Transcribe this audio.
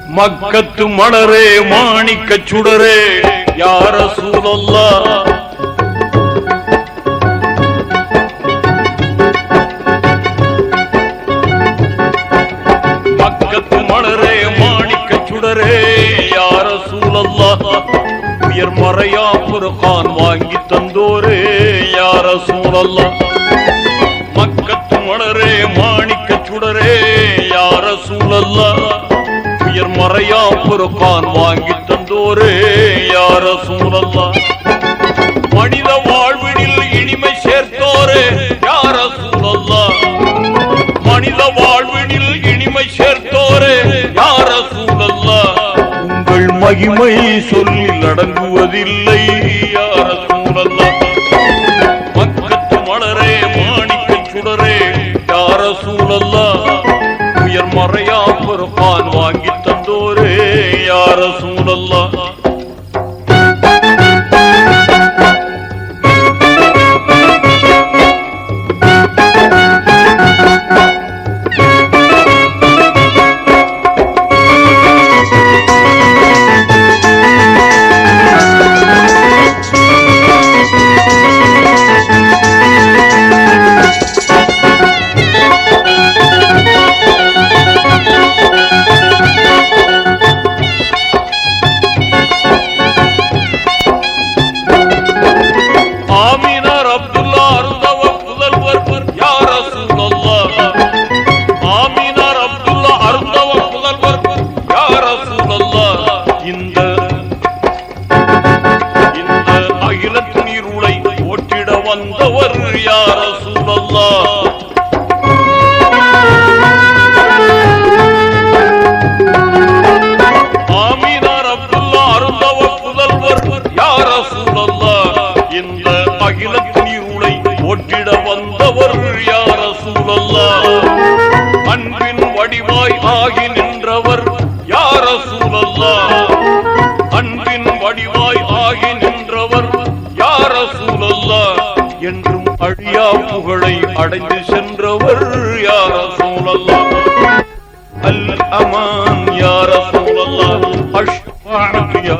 மக்கத்து மலரே மாணிக்க சுடரே யா ரசூலல்லாஹ் மக்கத்து மலரே மாணிக்க சுடரே யா ரசூலல்லாஹ் உயர் மறையா குர்ஆன் வாங்கி தந்தோரே யா ரசூலல்லாஹ் மக்கத்து மலரே மாணிக்க சுடரே யா ரசூலல்லாஹ் உயர் மறையா குர்ஆன் வாங்கி தந்தோரே யா ரசூலல்லாஹ் மனித வாழ்வினில் இனிமை சேர்த்தோரே யா ரசூலல்லாஹ் மனித வாழ்வினில் இனிமை சேர்த்தோரே யா ரசூலல்லாஹ் உங்கள் மகிமை சொல்லி அடங்குவதில்லை யா ரசூலல்லாஹ் மக்கத்து மலரே மாணிக்க சுடரே யா ரசூலல்லாஹ் உயர் மறையா குர்ஆன் வாங்கி தந்தோரே யா ரசூலல்லாஹ் வந்தவர் யா ரசூலல்லாஹ் ஆமீனார் அப்துல்லா அருந்தவ புதல்வர் யா ரசூலல்லாஹ் இந்த அகிலத்தின் இருளை ஓட்டிட வந்தவர் யா ரசூலல்லாஹ் அன்பின் வடிவாய் ஆகி நின்றவர் யா ரசூலல்லாஹ் அன்பின் வடிவாய் ஆகி நின்றவர் யா ரசூலல்லாஹ் என்றும் அழியா புகழை அடைந்து சென்றவர் யா ரசூலல்லாஹ் அல் அமான் யா ரசூலல்லாஹ் அஷ்ஃபாஅத் யா